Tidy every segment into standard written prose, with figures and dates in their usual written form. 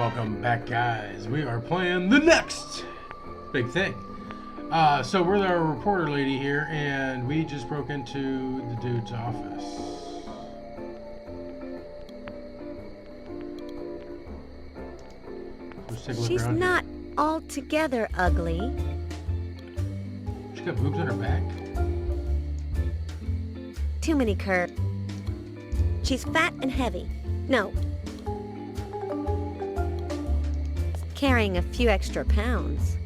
Welcome back, guys. We are playing the next big thing. So we're the reporter lady here, and we just broke into the dude's office. Let's take a look She's around not altogether ugly. here. She's got boobs on her back. Too many curves. She's fat and heavy. No. Carrying a few extra pounds.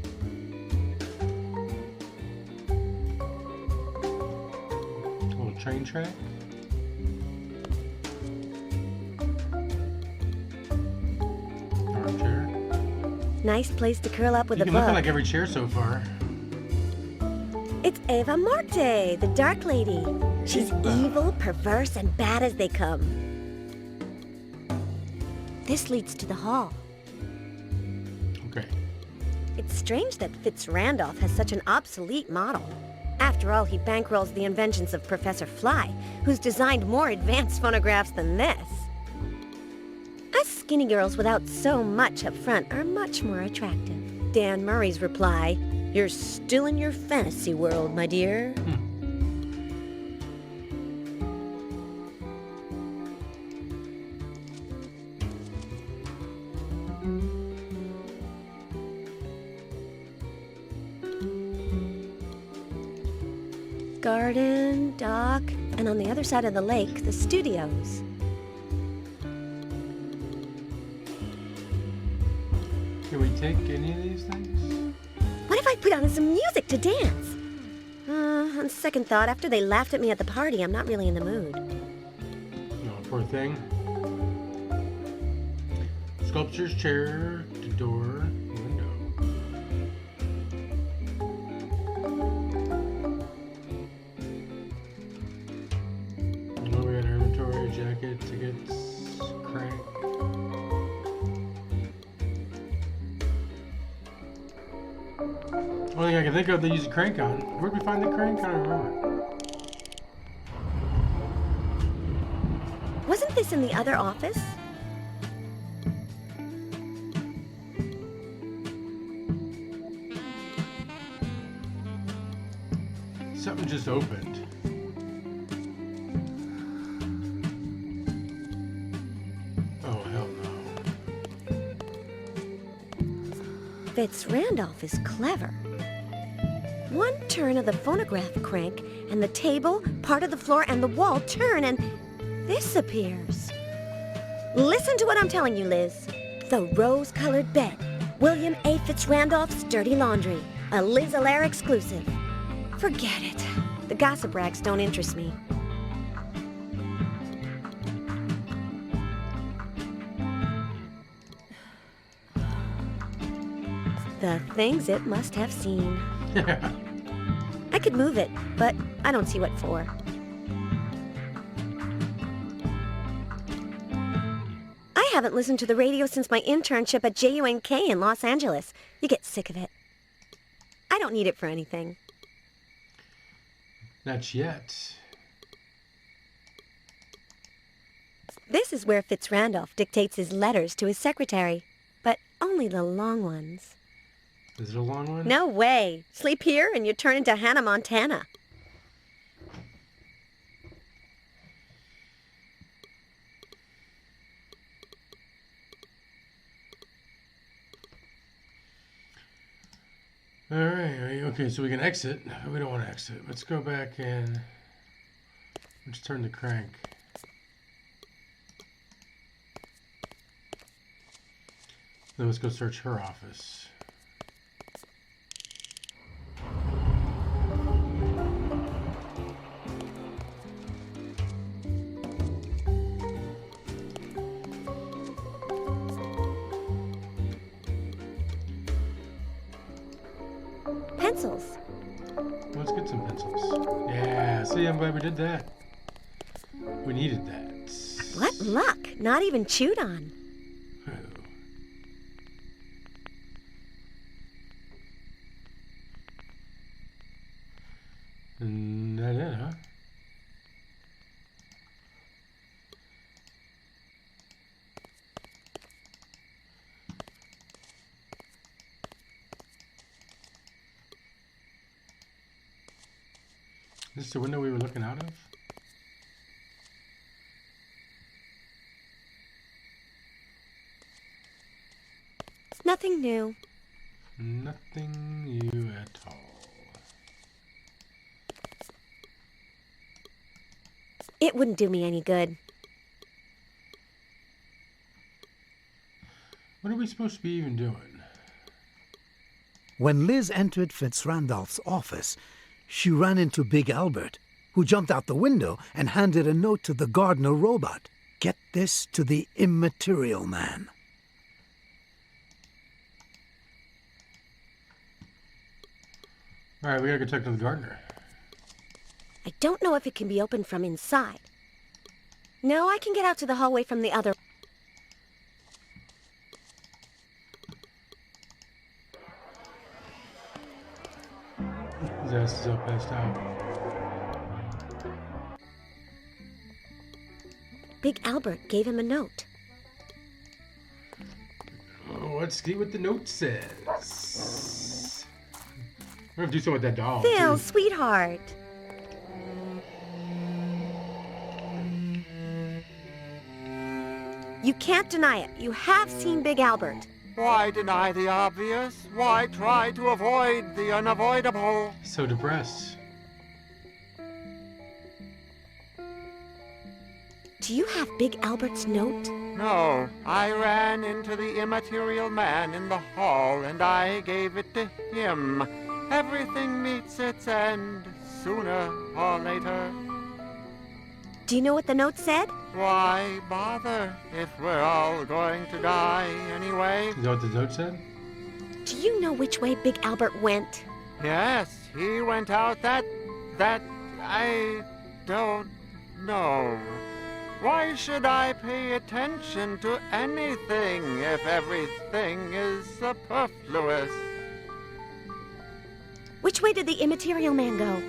A little train track. Armchair. Nice place to curl up with You a can look at book. like every chair so far. It's Eva Marte, the Dark Lady. She's evil, perverse, and bad as they come. This leads to the hall. Okay. It's strange that Fitz Randolph has such an obsolete model. After all, he bankrolls the inventions of Professor Fly, who's designed more advanced phonographs than this. Us skinny girls without so much up front are much more attractive. Dan Murray's reply, "You're still in your fantasy world, my dear." Garden, dock, and on the other side of the lake, the studios. Can we take any of these things? What if I put on some music to dance? On second thought, after they laughed at me at the party, I'm not really in the mood. No, poor thing. Sculpture's chair, the door, window. Oh, we got our inventory, jacket, tickets, crank. Only thing I can think of they use a crank on. Where'd we find the crank? I don't remember. Wasn't this in the other office? Something just opened. Oh, hell no. Fitz Randolph is clever. One turn of the phonograph crank, and the table, part of the floor, and the wall turn, and this appears. Listen to what I'm telling you, Liz. The rose-colored bed. William A. Fitz Randolph's Dirty Laundry. A Liz Allaire exclusive. Forget it. The gossip rags don't interest me. The things it must have seen. I could move it, but I don't see what for. I haven't listened to the radio since my internship at JUNK in Los Angeles. You get sick of it. I don't need it for anything. Not yet. This is where Fitz Randolph dictates his letters to his secretary, but only the long ones. Is it a long one? No way. Sleep here and you turn into Hannah Montana. All right. Okay, so we can exit. We don't want to exit. Let's go back and let's turn the crank. Then let's go search her office. Pencils. Let's get some pencils. Yeah, see, I'm glad we did that. We needed that. What luck. Not even chewed on. Oh. And that it, huh? Is this the window we were looking out of? It's nothing new. Nothing new at all. It wouldn't do me any good. What are we supposed to be even doing? When Liz entered Fitzrandolph's office, she ran into Big Albert, who jumped out the window and handed a note to the gardener robot. Get this to the immaterial man. Alright, we gotta go talk to the gardener. I don't know if it can be opened from inside. No, I can get out to the hallway from the other. His ass is all passed out. Big Albert gave him a note. Oh, let's see what the note says. We're gonna do something with that doll. Phil, too. sweetheart. You can't deny it. You have seen Big Albert. Why deny the obvious? Why try to avoid the unavoidable? So depressed. Do you have Big Albert's note? No, I ran into the immaterial man in the hall and I gave it to him. Everything meets its end, sooner or later. Do you know what the note said? Why bother if we're all going to die anyway? Is that what the note said? Do you know which way Big Albert went? Yes, he went out that I don't know. Why should I pay attention to anything if everything is superfluous? Which way did the immaterial man go?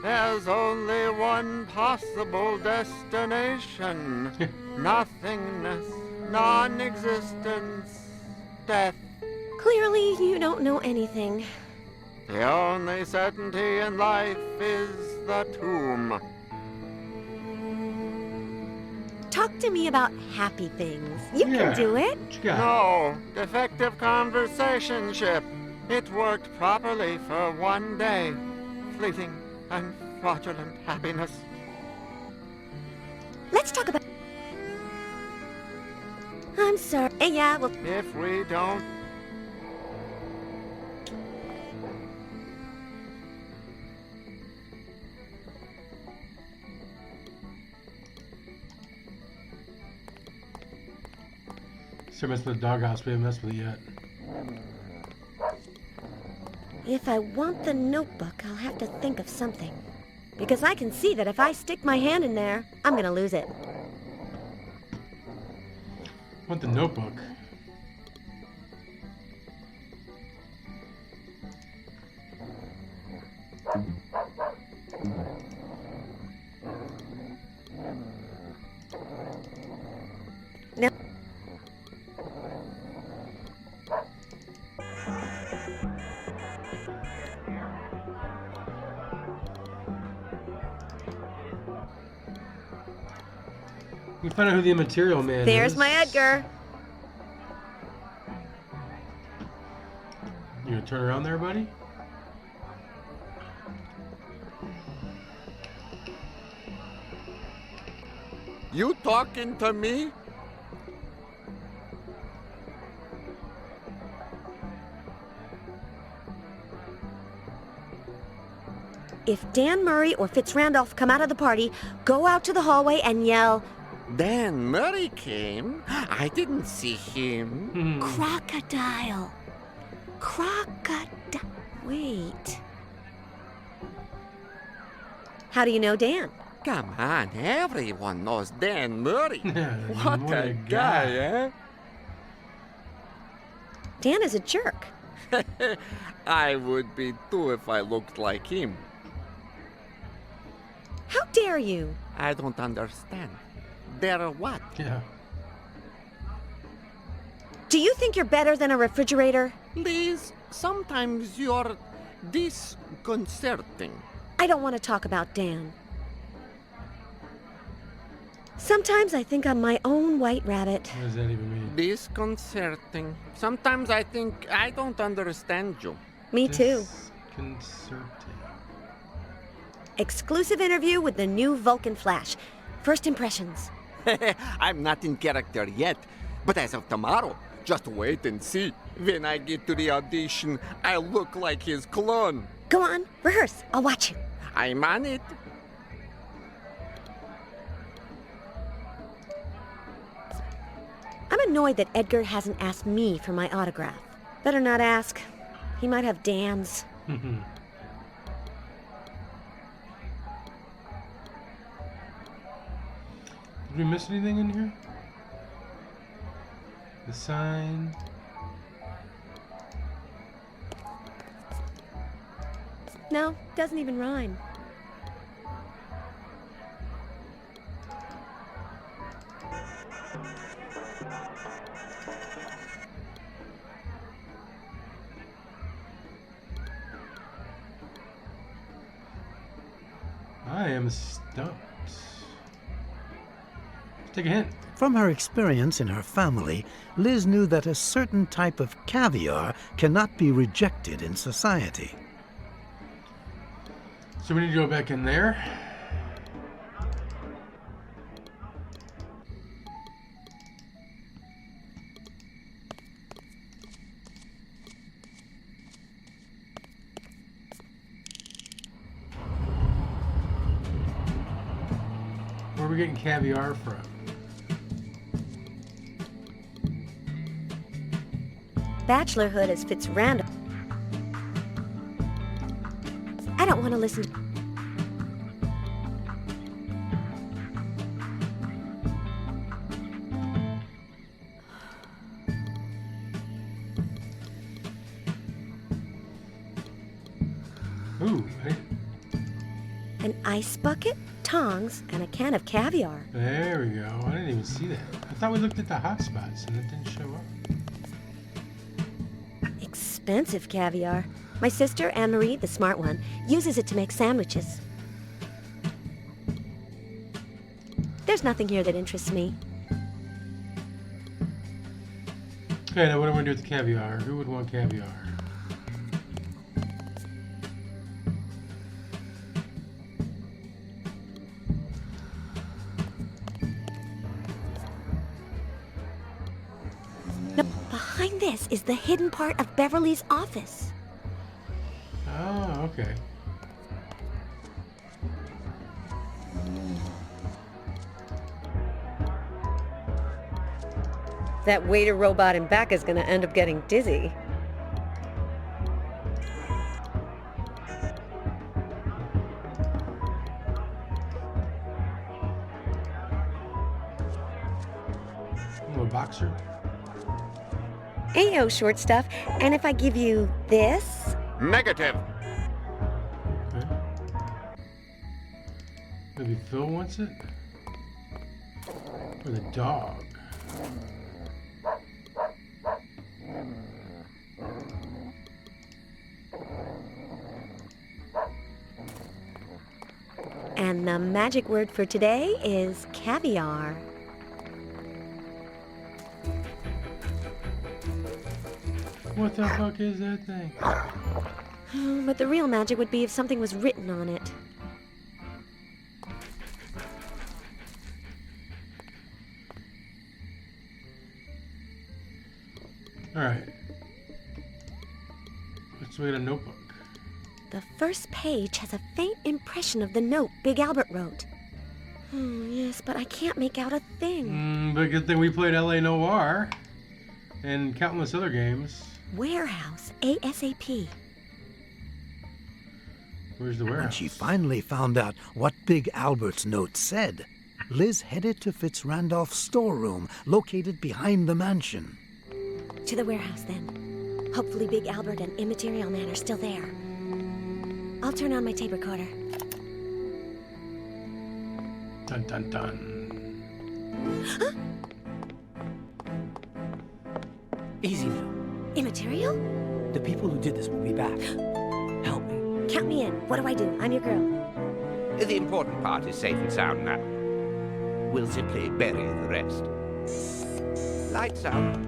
There's only one possible destination. Nothingness, non-existence, death. Clearly, you don't know anything. The only certainty in life is the tomb. Talk to me about happy things. You can do it. What you got? No, defective conversationship. It worked properly for one day. Fleeting and fraudulent happiness. Let's talk about... I'm sorry. Yeah, well... If we don't... Start messing with the doghouse. We haven't messed with it yet. If I want the notebook, I'll have to think of something. Because I can see that if I stick my hand in there, I'm gonna lose it. I want the notebook. No. We find out who the immaterial man There's is. my Edgar. You gonna turn around there, buddy? You talking to me? If Dan Murray or Fitzrandolph come out of the party, go out to the hallway and yell, Dan Murray came. I didn't see him. crocodile. Crocodile. Wait. How do you know Dan? Come on, everyone knows Dan Murray. What What a guy, eh? Dan is a jerk. I would be too if I looked like him. How dare you? I don't understand. Dare what? Yeah. Do you think you're better than a refrigerator? Liz, sometimes you're disconcerting. I don't want to talk about Dan. Sometimes I think I'm my own white rabbit. What does that even mean? Disconcerting. Sometimes I think I don't understand you. Me too. Disconcerting. Exclusive interview with the new Vulcan Flash. First impressions. I'm not in character yet, but as of tomorrow, just wait and see. When I get to the audition, I'll look like his clone. Go on, rehearse. I'll watch you. I'm on it. I'm annoyed that Edgar hasn't asked me for my autograph. Better not ask. He might have Dan's. Did we miss anything in here? The sign. No, doesn't even rhyme. I am stumped. Take a hint. From her experience in her family, Liz knew that a certain type of caviar cannot be rejected in society. So we need to go back in there. Where are we getting caviar from? Bachelorhood as Fitzrandolph. I don't want to listen to... Ooh, hey, An ice bucket, tongs, and a can of caviar. there we go. I didn't even see that. I thought we looked at the hot spots and it didn't show up. Expensive caviar. My sister, Anne-Marie, the smart one, uses it to make sandwiches. There's nothing here that interests me. Okay, now what do we do with the caviar? Who would want caviar? No, behind this is the hidden part of Beverly's office. Oh, okay. That waiter robot in back is going to end up getting dizzy. I'm a boxer. Ayo, short stuff. And if I give you this? Negative. Okay. Maybe Phil wants it? Or the dog? And the magic word for today is caviar. What the fuck is that thing? But the real magic would be if something was written on it. Alright. Let's get a notebook. The first page has a faint impression of the note Big Albert wrote. Yes, but I can't make out a thing. But good thing we played LA Noire and countless other games. Warehouse, ASAP. Where's the When warehouse? she finally found out what Big Albert's note said, Liz headed to Fitzrandolph's storeroom located behind the mansion. To the warehouse, then. Hopefully Big Albert and Immaterial Man are still there. I'll turn on my tape recorder. Dun dun dun. Easy now. Immaterial? The people who did this will be back. Help me. Count me in. What do I do? I'm your girl. The important part is safe and sound now. We'll simply bury the rest. Lights out.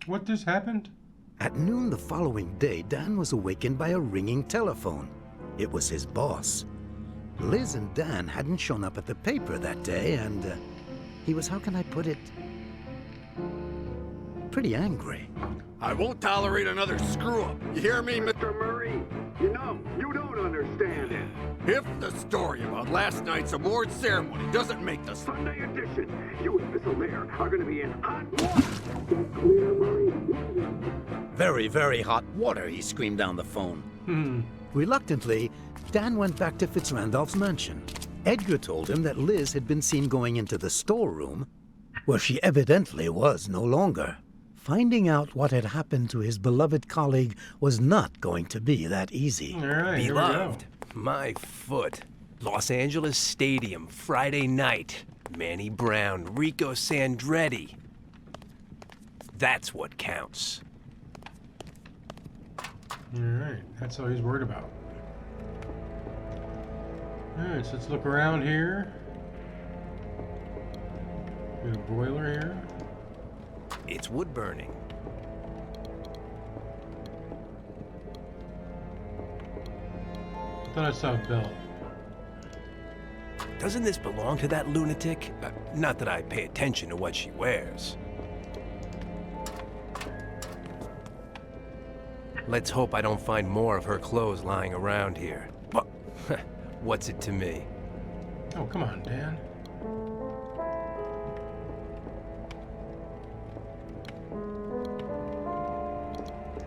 What just happened? At noon the following day, Dan was awakened by a ringing telephone. It was his boss. Liz and Dan hadn't shown up at the paper that day, and he was, how can I put it, pretty angry. I won't tolerate another screw-up. You hear me, Mr. Murray? You know, you don't understand it. If the story about last night's award ceremony doesn't make the Sunday edition, you and Miss O'Lear are going to be in hot water. Get clear, Murray? Very, very hot water, he screamed down the phone. Reluctantly, Dan went back to Fitzrandolph's mansion. Edgar told him that Liz had been seen going into the storeroom, where she evidently was no longer. Finding out what had happened to his beloved colleague was not going to be that easy. All right, here we go. Beloved, my foot. Los Angeles Stadium, Friday night. Manny Brown, Rico Sandretti. That's what counts. All right, that's all he's worried about. All right, so let's look around here. We got a broiler here. It's wood burning. I thought I saw a belt. Doesn't this belong to that lunatic? Not that I pay attention to what she wears. Let's hope I don't find more of her clothes lying around here. What's it to me? Oh, come on, Dan.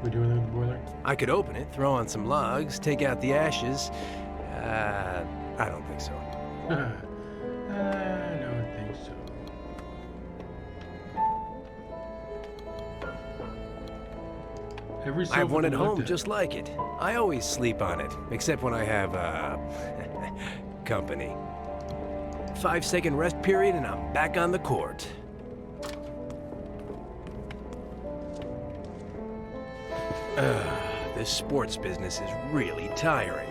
We doing anything with the boiler? I could open it, throw on some logs, take out the ashes. I don't think so. I don't think so. Every I have sofa one at we looked home just like it. I always sleep on it, except when I have, company. 5-second rest period and I'm back on the court. This sports business is really tiring.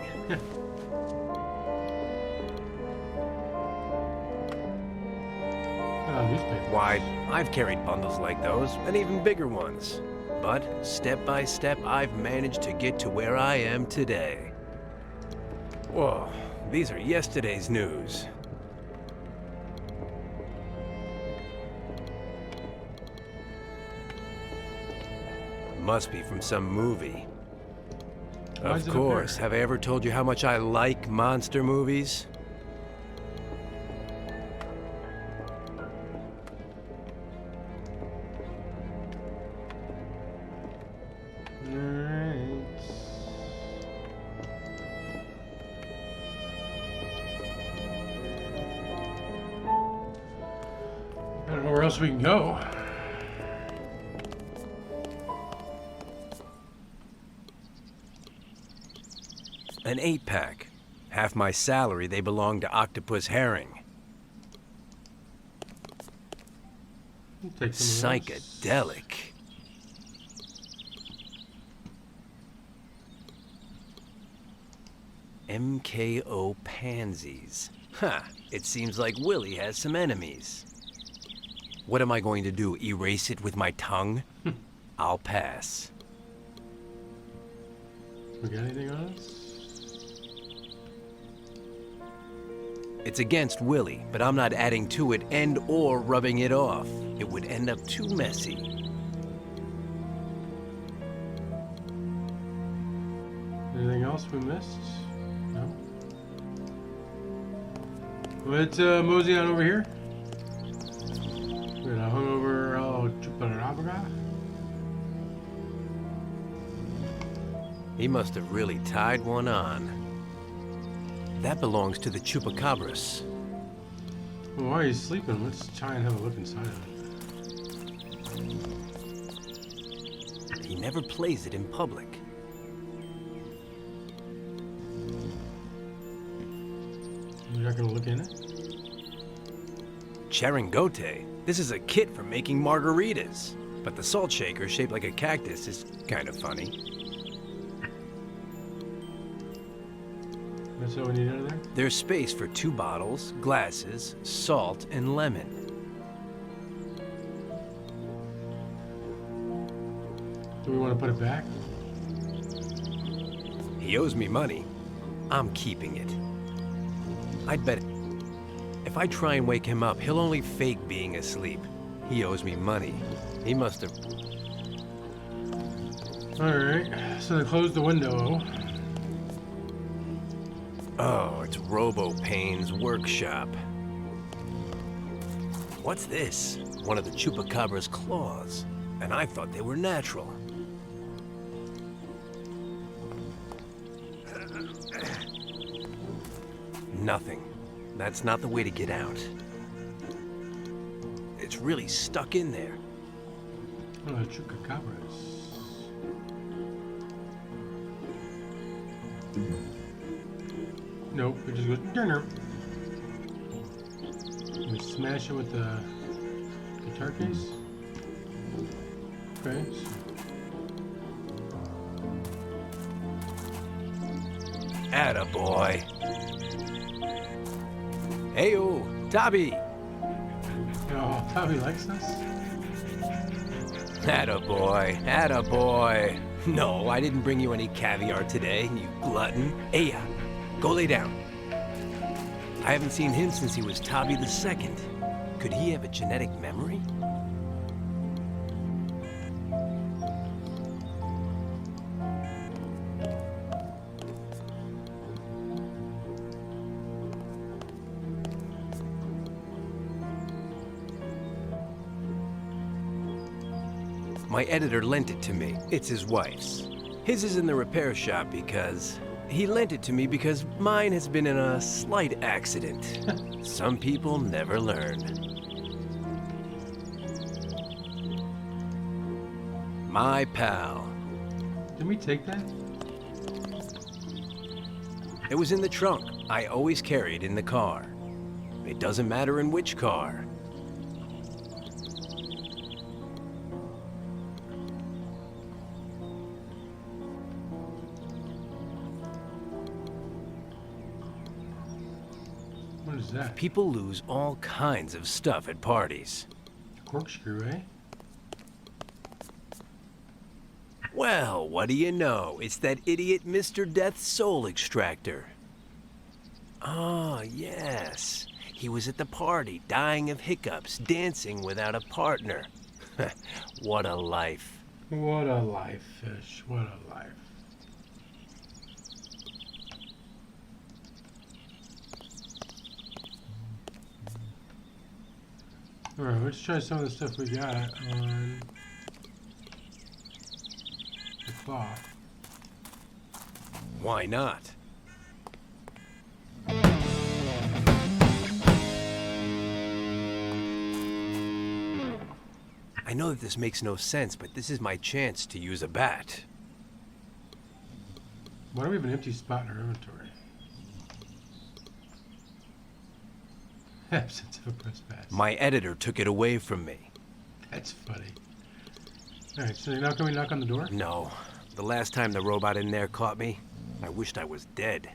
Newspaper. Why, I've carried bundles like those, and even bigger ones. But, step by step, I've managed to get to where I am today. Whoa, these are yesterday's news. Must be from some movie. Why is Of it up course. there? Have I ever told you how much I like monster movies? Alright. I don't know where else we can go. An 8-pack. Half my salary, they belong to Octopus Herring. We'll take some of those. Psychedelic. MKO pansies. Ha! It seems like Willie has some enemies. What am I going to do? Erase it with my tongue? I'll pass. We got anything on us? It's against Willie, but I'm not adding to it and or rubbing it off. It would end up too messy. Anything else we missed? No? Let's mosey on over here. We got a hungover chupacabra. He must have really tied one on. That belongs to the chupacabras. Well, while he's sleeping, let's try and have a look inside of it. He never plays it in public. You're not gonna look in it? Charingote. This is a kit for making margaritas. But the salt shaker shaped like a cactus is kind of funny. That's all we need out of there? There's space for 2 bottles, glasses, salt, and lemon. Do we want to put it back? He owes me money. I'm keeping it. I'd bet if I try and wake him up, he'll only fake being asleep. He owes me money. He must have... Alright, so they closed the window. Oh, it's Robo Payne's workshop. What's this? One of the Chupacabra's claws. And I thought they were natural. Nothing. That's not the way to get out. It's really stuck in there. Oh, the chupacabras. Nope, it just goes dinner. We smash it with the guitar case. Okay. Attaboy. Heyo, Tabby. Oh, Tommy likes us? Attaboy, attaboy. No, I didn't bring you any caviar today, you glutton. Aya, go lay down. I haven't seen him since he was Tabby the Second. Could he have a genetic memory? My editor lent it to me. It's his wife's. His is in the repair shop because... He lent it to me because mine has been in a slight accident. Some people never learn. My pal. Did we take that? It was in the trunk. I always carry it in the car. It doesn't matter in which car. What is that? People lose all kinds of stuff at parties. Corkscrew, eh? Well, what do you know? It's that idiot Mr. Death's soul extractor. Oh, yes. He was at the party, dying of hiccups, dancing without a partner. What a life. What a life, fish. What a life. Alright, let's try some of the stuff we got on the cloth. Why not? I know that this makes no sense, but this is my chance to use a bat. Why do we have an empty spot in our inventory? Absence of a press pass. My editor took it away from me. That's funny. Alright, so you're not going to knock on the door? No. The last time the robot in there caught me, I wished I was dead.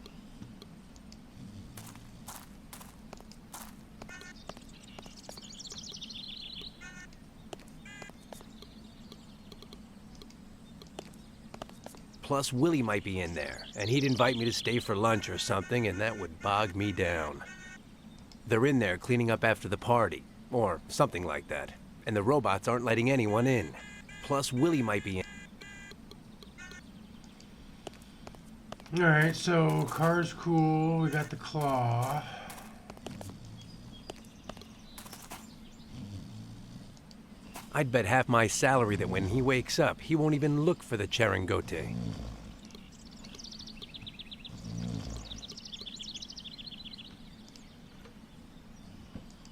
Plus, Willie might be in there, and he'd invite me to stay for lunch or something, and that would bog me down. They're in there cleaning up after the party, or something like that, and the robots aren't letting anyone in. Plus, Willie might be in. Alright, so car's cool. We got the claw. I'd bet half my salary that when he wakes up, he won't even look for the Cherangote.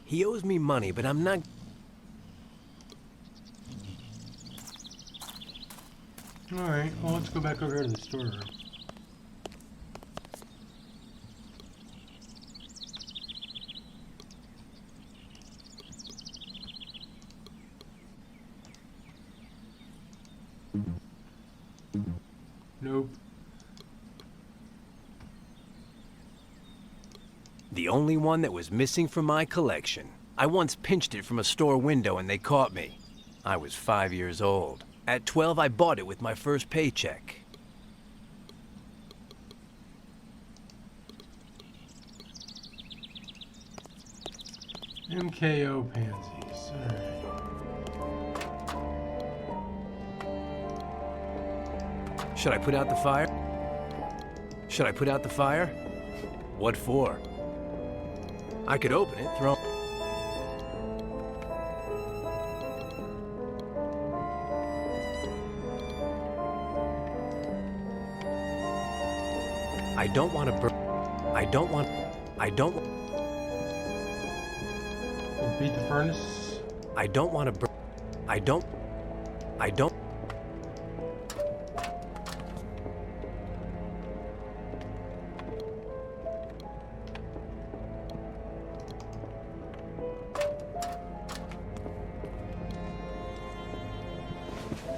He owes me money, but I'm not... Alright, well, let's go back over here to the storeroom. Nope. The only one that was missing from my collection. I once pinched it from a store window and they caught me. I was 5 years old. At 12, I bought it with my first paycheck. MKO pansies. Alright. Should I put out the fire? Should I put out the fire? What for? I could open it, throw... I don't want to burn... I don't... We'll beat the furnace. I don't want to burn... I don't...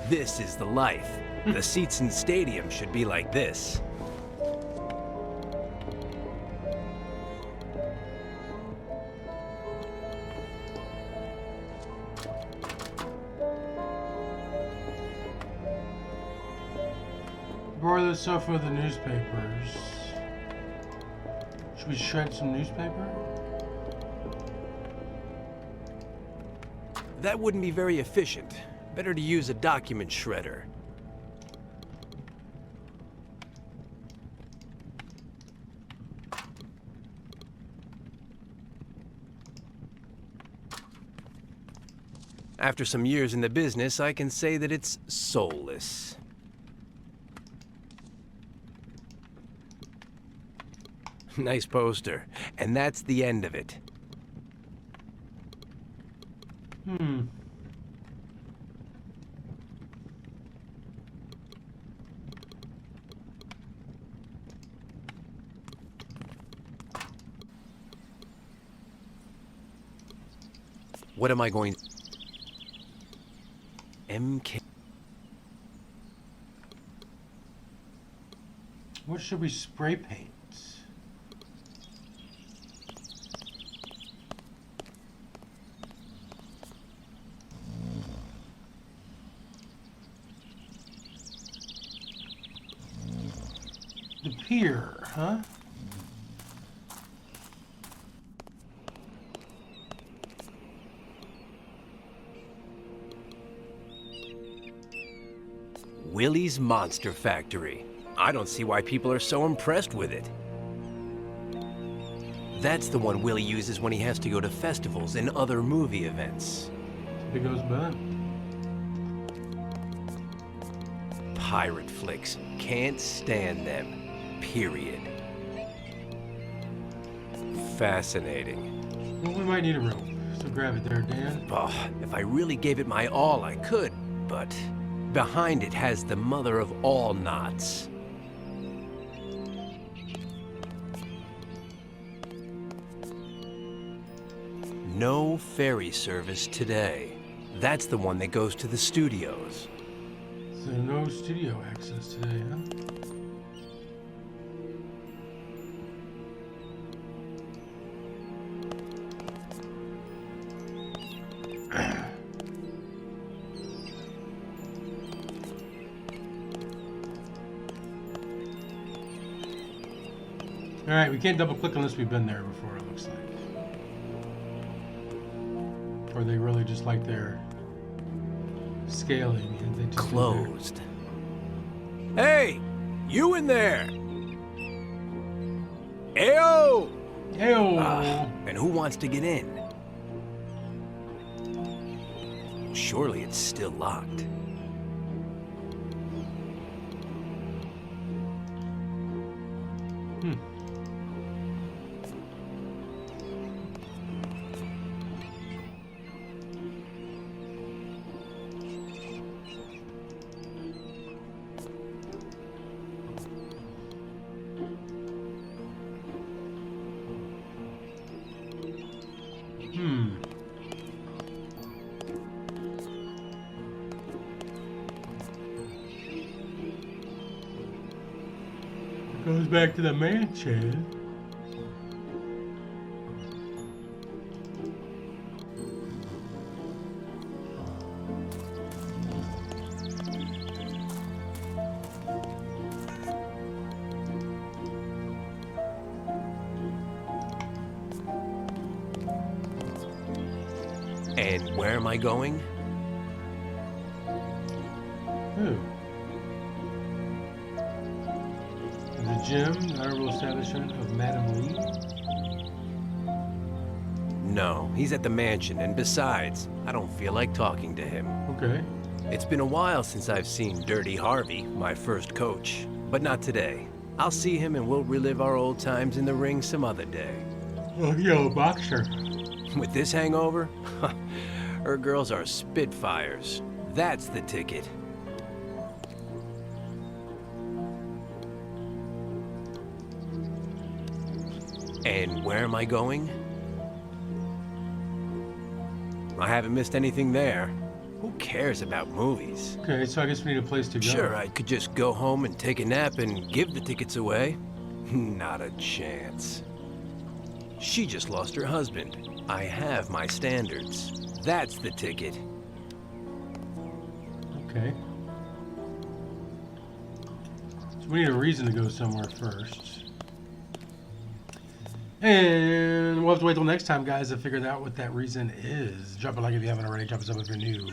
This is the life. The seats in stadiums should be like this. Borrow this stuff with the newspapers. Should we shred some newspaper? That wouldn't be very efficient. Better to use a document shredder. After some years in the business, I can say that it's soulless. Nice poster. And that's the end of it. What am I going... MK... What should we spray paint? The pier, huh? Willie's Monster Factory. I don't see why people are so impressed with it. That's the one Willie uses when he has to go to festivals and other movie events. It goes bad. Pirate flicks. Can't stand them. Period. Fascinating. Well, we might need a rope, so grab it there, Dan. Oh, if I really gave it my all, I could, but behind it has the mother of all knots. No ferry service today. That's the one that goes to the studios. So no studio access today, huh? Alright, we can't double click unless we've been there before, it looks like. Or they really just like their scaling and they just Closed. Hey! You in there! Ayo! Ew! And who wants to get in? Surely it's still locked. Goes back to the mansion. And where am I going? Who? The gym, the honorable establishment of Madame Lee? No, he's at the mansion, and besides, I don't feel like talking to him. Okay. It's been a while since I've seen Dirty Harvey, my first coach, but not today. I'll see him and we'll relive our old times in the ring some other day. Oh, yo, boxer. With this hangover, her girls are spitfires. That's the ticket. And where am I going? I haven't missed anything there. Who cares about movies? Okay, so I guess we need a place to go. Sure, I could just go home and take a nap and give the tickets away. Not a chance. She just lost her husband. I have my standards. That's the ticket. Okay. So we need a reason to go somewhere first. And we'll have to wait till next time, guys, to figure out what that reason is. Drop a like if you haven't already. Drop us up if you're new.